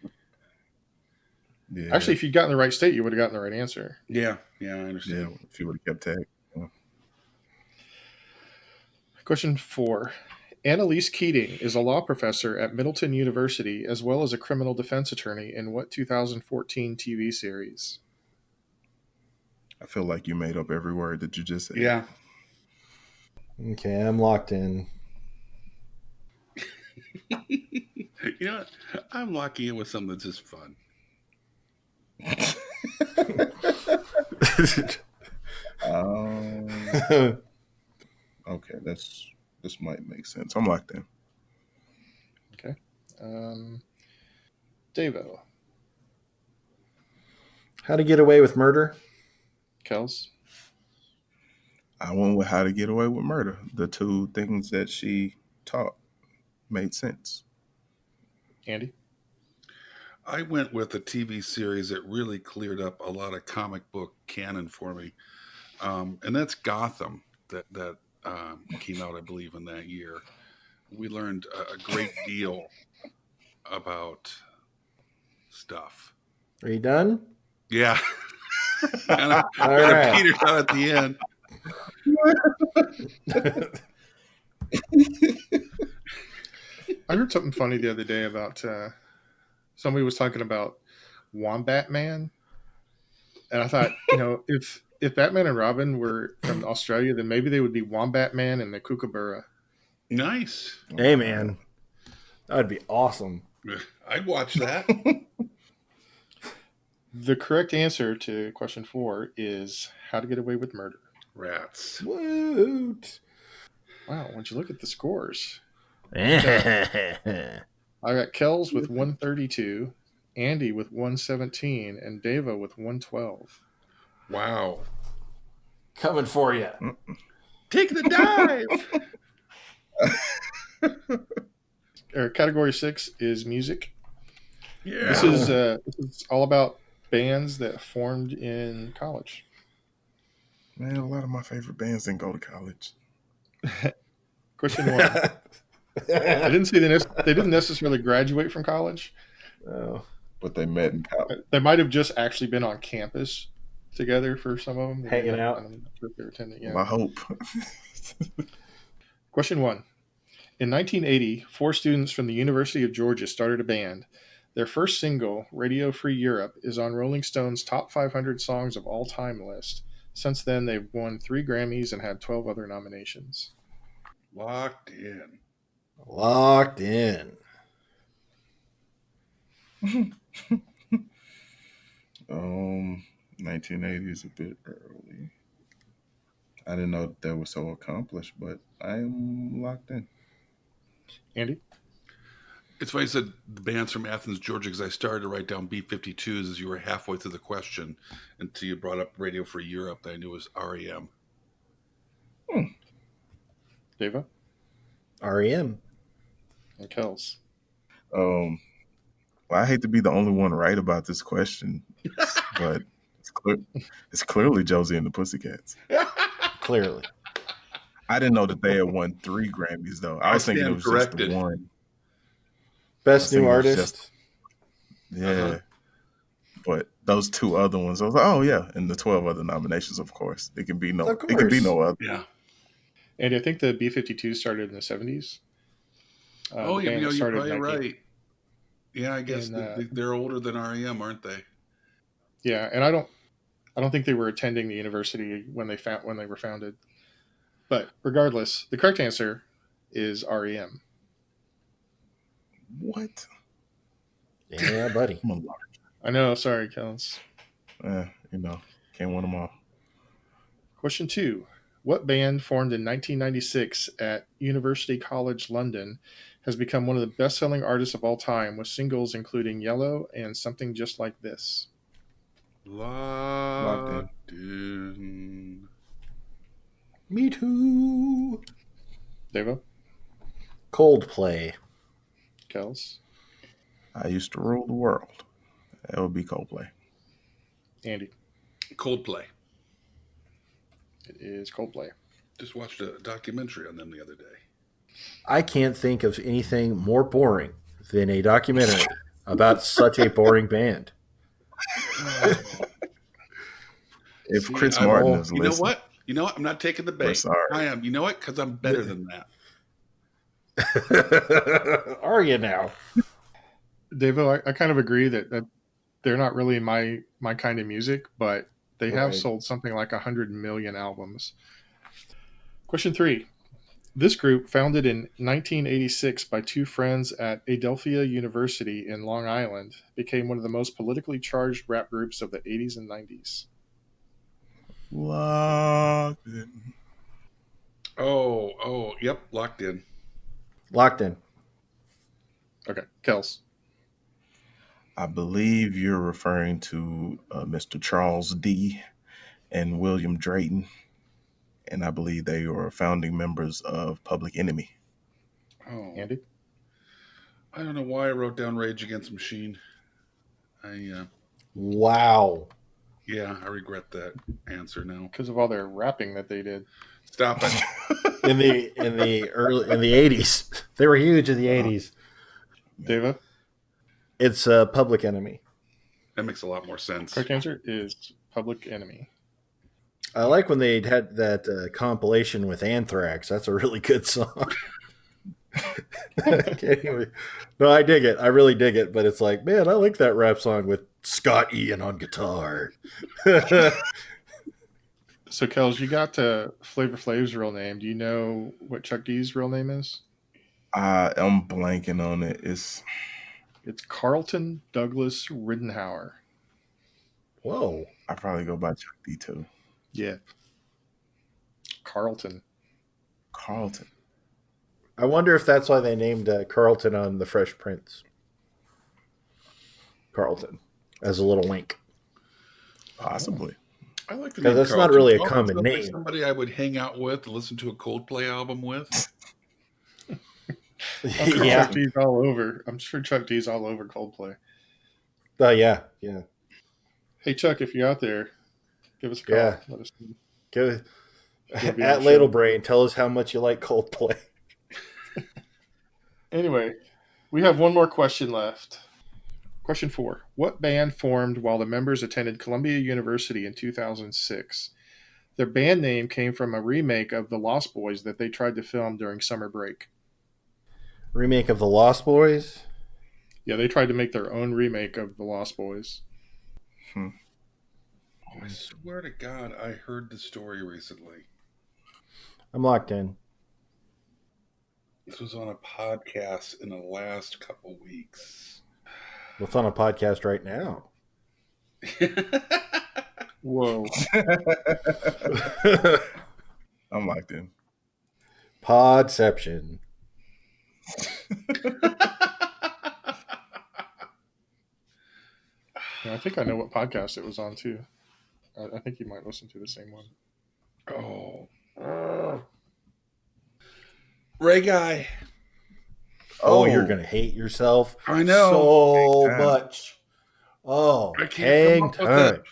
Yeah. Actually, if you'd gotten the right state, you would have gotten the right answer. Yeah, I understand. Yeah, if you would have kept tag. Yeah. Question 4. Annalise Keating is a law professor at Middleton University as well as a criminal defense attorney in what 2014 TV series? I feel like you made up every word that you just said. Yeah. Okay, I'm locked in. You know what? I'm locking in with something that's just fun. Okay, this might make sense. I'm locked in. Okay. Devo. How to Get Away with Murder. Kels. I went with How to Get Away with Murder. The two things that she taught made sense. Andy. I went with a TV series that really cleared up a lot of comic book canon for me, and that's Gotham. That came out, I believe, in that year. We learned a great deal about stuff. Are you done? Yeah, kind of All kind of right. petered out at the end. I heard something funny the other day about somebody was talking about Wombat Man, and I thought, if Batman and Robin were from Australia, then maybe they would be Wombat Man and the Kookaburra. Nice. Hey, man. That'd be awesome. I'd watch that. The correct answer to question 4 is How to Get Away with Murder. Rats. Woot. Wow, once you look at the scores, Yeah. I got Kels with 132, Andy with 117, and Davo with 112. Wow. Coming for you. Take the dive. Category 6 is music. Yeah. This is all about bands that formed in college. Man, a lot of my favorite bands didn't go to college. Question 1. I didn't say they didn't necessarily graduate from college. Oh. But they met in college. They might have just actually been on campus together for some of them. Hanging out. I'm not sure if they were attending. Yeah. Well, I hope. Question 1. In 1980, 4 students from the University of Georgia started a band. Their first single, Radio Free Europe, is on Rolling Stone's Top 500 Songs of All Time list. Since then, they've won 3 Grammys and had 12 other nominations. Locked in. Locked in. 1980 is a bit early. I didn't know that they were so accomplished, but I am locked in. Andy? It's funny you said the band's from Athens, Georgia, because I started to write down B-52s as you were halfway through the question until you brought up Radio Free Europe that I knew was REM. Deva? REM. And Kels? Well, I hate to be the only one right about this question, but it's clearly Josie and the Pussycats. Clearly. I didn't know that they had won 3 Grammys, though. I was thinking it was just the one. Best new artist. Yeah. But those 2 other ones, I was like, oh yeah, and the 12 other nominations, of course. It can be no other. Yeah. Andy, I think the B-52 started in the 70s. You're probably right. Yeah, I guess they're older than REM, aren't they? Yeah, and I don't think they were attending the university when they were founded. But regardless, the correct answer is REM. What? Yeah, buddy. I know. Sorry, Kels. Can't win them all. Question 2. What band formed in 1996 at University College London has become one of the best-selling artists of all time with singles including Yellow and Something Just Like This? Locked in. Me too. Devo? Coldplay. Kels? I used to rule the world. That would be Coldplay. Andy? Coldplay. It is Coldplay. Just watched a documentary on them the other day. I can't think of anything more boring than a documentary about such a boring band. If Chris Martin is listening. You know what? I'm not taking the bait. I am. You know what? Because I'm better than that. Are you now? Devo, I kind of agree that they're not really my kind of music, but they have sold something like 100 million albums. Question 3. This group, founded in 1986 by 2 friends at Adelphia University in Long Island, became one of the most politically charged rap groups of the 80s and 90s. Locked in. Yep, locked in. Locked in. Okay, Kels. I believe you're referring to Mr. Charles D. and William Drayton, and I believe they are founding members of Public Enemy. Andy? I don't know why I wrote down Rage Against the Machine. Wow. Yeah, I regret that answer now. Because of all their rapping that they did. Stop it. In the 80s. They were huge in the 80s. Deva, It's Public Enemy. That makes a lot more sense. correct answer is Public Enemy. I like when they had that compilation with Anthrax. That's a really good song. Anyway, no, I dig it. I really dig it. But it's like, man, I like that rap song with Scott Ian on guitar. So, Kels, you got Flavor Flav's real name. Do you know what Chuck D's real name is? I'm blanking on it. It's Carlton Douglas Riddenhauer. Whoa. I probably go by Chuck D too. Yeah. Carlton. I wonder if that's why they named Carlton on The Fresh Prince. Carlton, as a little wink. Possibly. I like the 'Cause name that's not Carlton. really a Carlton common sounds like name. somebody I would hang out with, listen to a Coldplay album with. I'm sure Yeah. Chuck D's all over. I'm sure Chuck D's all over Coldplay. Yeah. Hey, Chuck, if you're out there, give us a call. Yeah. Let us know. Give You'll be on at the show. Ladlebrain, tell us how much you like Coldplay. Anyway, we have one more question left. Question 4. What band formed while the members attended Columbia University in 2006? Their band name came from a remake of The Lost Boys that they tried to film during summer break. Remake of The Lost Boys. Yeah, they tried to make their own remake of The Lost Boys. I swear to God, I heard the story recently. I'm locked in. This was on a podcast in the last couple weeks. What's on a podcast right now? Whoa. I'm locked in. Podception. Yeah, I think I know what podcast it was on, too. I think you might listen to the same one. Oh. Ray Guy. Oh, you're going to hate yourself I know. so Hang time. much. Oh, I can't hang come up with time. it.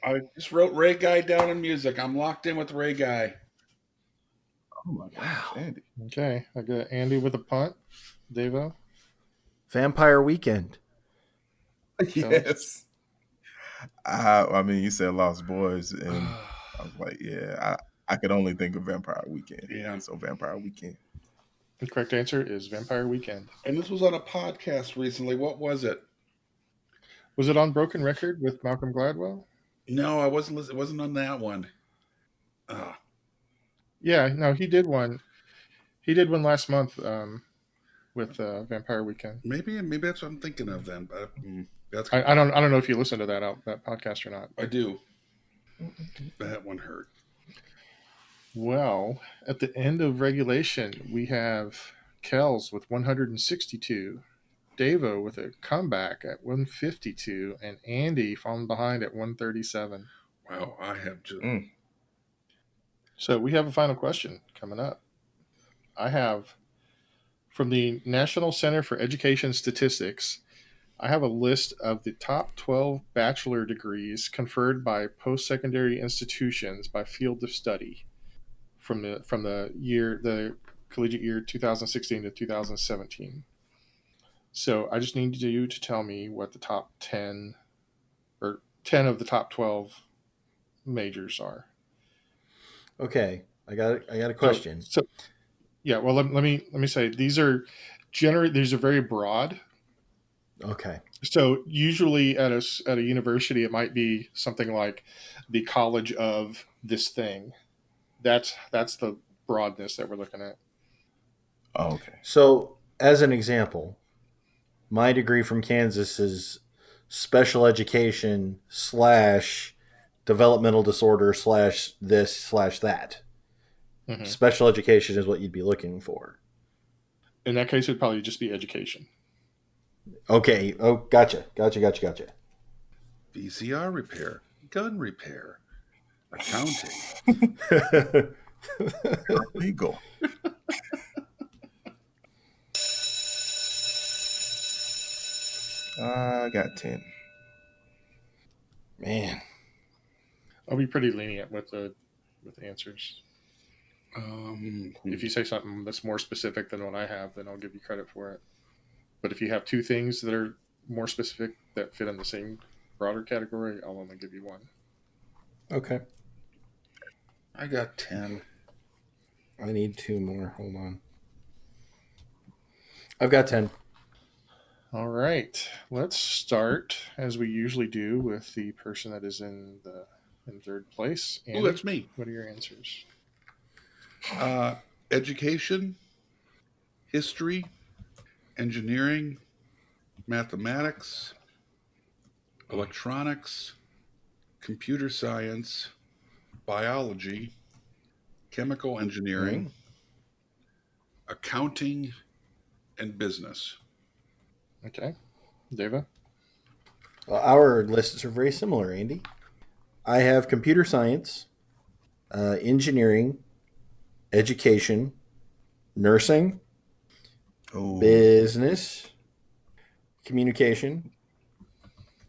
I just wrote Ray Guy down in music. I'm locked in with Ray Guy. Oh my gosh, Andy. Okay, I got Andy with a punt. Devo? Vampire Weekend. Yes. I mean, you said Lost Boys, and I was like, yeah, I could only think of Vampire Weekend. Yeah. So Vampire Weekend. The correct answer is Vampire Weekend. And this was on a podcast recently. What was it? Was it on Broken Record with Malcolm Gladwell? No, I wasn't listening. It wasn't on that one. Yeah, no, he did one. He did one last month with Vampire Weekend. Maybe that's what I'm thinking of then. But that's I don't know if you listened to that podcast or not. I do. That one hurt. Well, at the end of regulation, we have Kels with 162, Davo with a comeback at 152, and Andy falling behind at 137. Wow, I have just. So we have a final question coming up. I have, from the National Center for Education Statistics, I have a list of the top 12 bachelor degrees conferred by post-secondary institutions by field of study from the collegiate year 2016 to 2017. So I just need you to tell me what the top 10 or 10 of the top 12 majors are. Okay, I got a question. So yeah, well let me say these are very broad. Okay. So usually at a university, it might be something like the college of this thing. That's the broadness that we're looking at. Oh, okay. So, as an example, my degree from Kansas is special education / developmental disorder / this / that. Mm-hmm. Special education is what you'd be looking for. In that case, it would probably just be education. Okay. Oh, gotcha. VCR repair, gun repair, accounting. Legal. I got 10. Man. I'll be pretty lenient with the answers. Um, If you say something that's more specific than what I have, then I'll give you credit for it. But if you have two things that are more specific that fit in the same broader category, I'll only give you one. Okay. I got 10. I need 2 more. Hold on. I've got 10. All right. Let's start as we usually do with the person that is in third place. Oh, Andy, that's me. what are your answers? Education, history, engineering, mathematics, electronics, computer science, biology, chemical engineering, Okay. accounting, and business. Okay. Deva? Well, our lists are very similar, Andy. I have computer science, engineering, education, nursing, Oh, business, communication,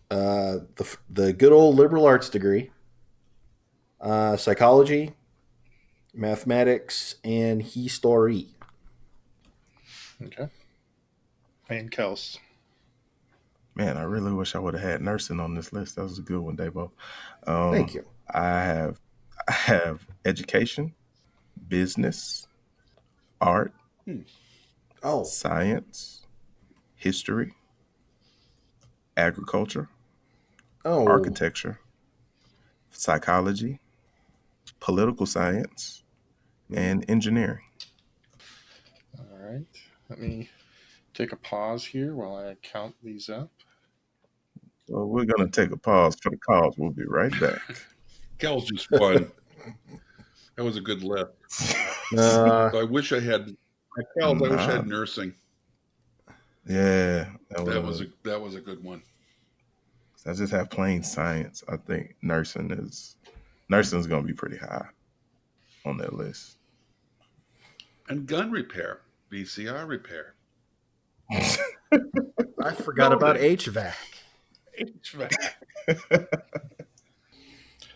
the good old liberal arts degree, psychology, mathematics, and history. Okay. And Kels. man, I really wish I would have had nursing on this list. That was a good one, Davo. Um, Thank you. I have education, business, art, Hmm. Oh, science, history, agriculture, oh, architecture, psychology, political science, and engineering. All right. Let me take a pause here while I count these up. So we're going to take a pause for the cause. We'll be right back. Kels just won. That was a good list. uh, So I wish I had Kels. I wish I Nah, had nursing. yeah, That was a good one. I just have plain science. I think nursing's going to be pretty high on that list. And gun repair, VCR repair, I forgot about welding, HVAC. HVAC.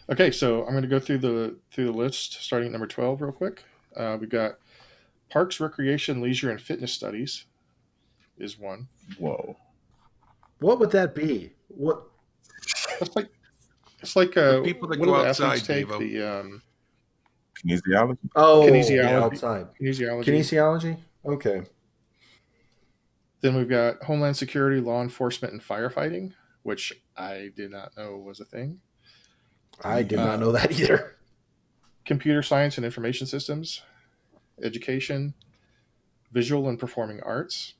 Okay, so I'm going to go through the list starting at number 12 real quick. We've got Parks, Recreation, Leisure, and Fitness Studies is one. Whoa. What would that be? What? That's like it's like The people that what do go the athletes outside, take? Devo. The Kinesiology? Oh, Yeah. kinesiology. outside Kinesiology. kinesiology. Okay, Then we've got Homeland Security, Law Enforcement, and Firefighting, which I did not know was a thing. I Me did not either. know that either. Computer Science and Information Systems, Education, Visual and Performing Arts,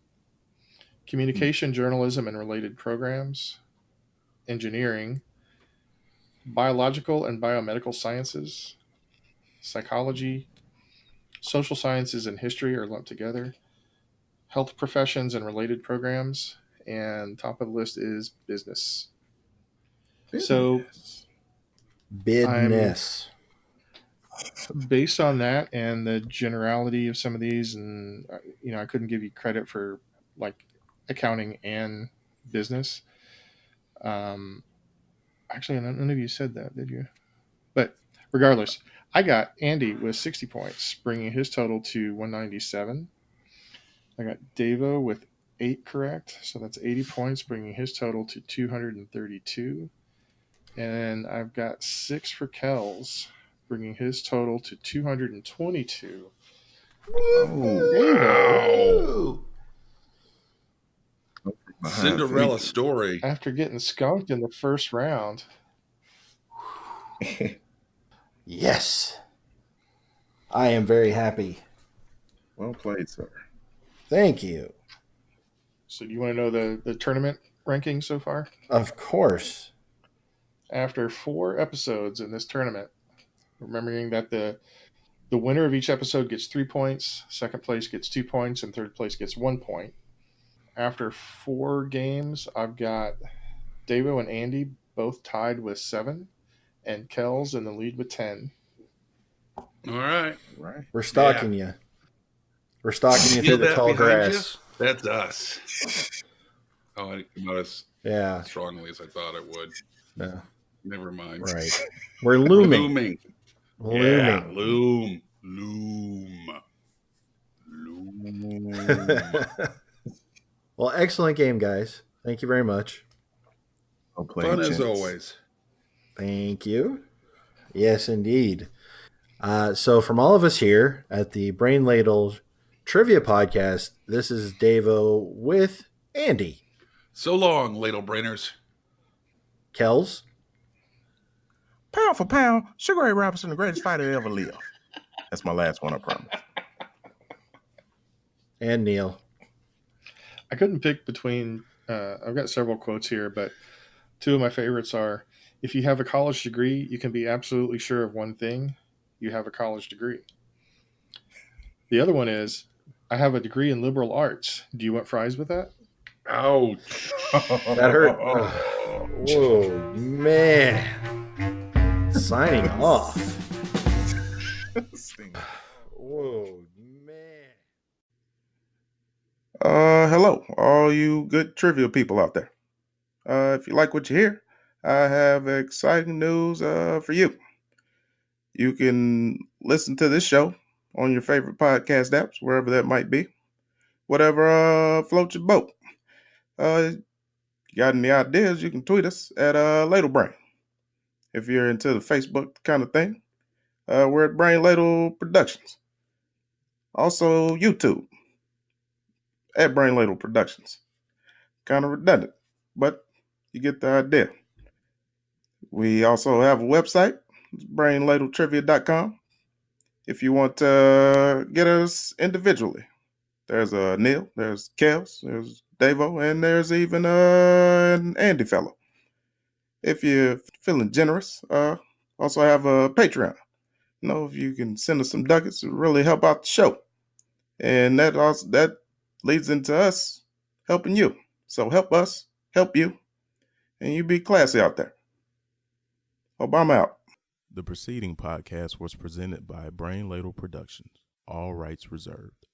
Communication, Journalism, and Related Programs, Engineering, Biological and Biomedical Sciences, Psychology, Social Sciences and History are lumped together, Health Professions and Related Programs, and top of the list is Business. So Business. I'm Business. based on that and the generality of some of these, and I couldn't give you credit for like accounting and business. Um, Actually, none of you said that, did you? But regardless, I got Andy with 60 points, bringing his total to 197. I got Davo with 8 correct, so that's 80 points, bringing his total to 232. And I've got 6 for Kells, bringing his total to 222. Oh, Davo, Wow. Woo! behind Cinderella thinking. story. after getting skunked in the first round, Yes, I am very happy. Well played, sir. Thank you. so do you want to know the tournament ranking so far? Of course. After 4 episodes in this tournament, remembering that the winner of each episode gets 3 points, second place gets 2 points, and third place gets 1 point. After 4 games, I've got Davo and Andy both tied with 7, and Kells in the lead with 10. All right. Right. We're Yeah. stalking you. We're stalking you Feel through the that tall behind you? grass. That's us. Oh, it didn't come out as Yeah. strongly as I thought it would. No. Never mind. Right. We're looming. Looming. Yeah, Looming. loom. Well, excellent game, guys. Thank you very much. I'll play Fun as gents. always. Thank you. Yes, indeed. So, from all of us here at the Brain Ladle Trivia Podcast, this is Davo with Andy. So long, ladle brainers. Kels. Pound for pound, Sugar Ray Robinson, the greatest fighter to ever live. That's my last one, I promise. And Neil. I couldn't pick between. I've got several quotes here, but two of my favorites are: "If you have a college degree, you can be absolutely sure of one thing: you have a college degree." The other one is, "I have a degree in liberal arts. Do you want fries with that?" Ouch. That hurt. Whoa, man. Signing off. Whoa, man. Hello, all you good trivia people out there. If you like what you hear, I have exciting news for you. You can listen to this show on your favorite podcast apps, wherever that might be. Whatever floats your boat. You got any ideas, you can tweet us at Ladle Brain. If you're into the Facebook kind of thing, we're at Brain Ladle Productions. Also, YouTube at Brain Ladle Productions. Kind of redundant, but you get the idea. We also have a website, it's brainladletrivia.com. If you want to get us individually, there's Neil, there's Kels, there's Davo, and there's even an Andy fellow. If you're feeling generous, also have a Patreon. You know, if you can send us some ducats, it really help out the show. And that leads into us helping you. So help us, help you, and you be classy out there. Hope I'm out. The preceding podcast was presented by Brain Ladle Productions. All rights reserved.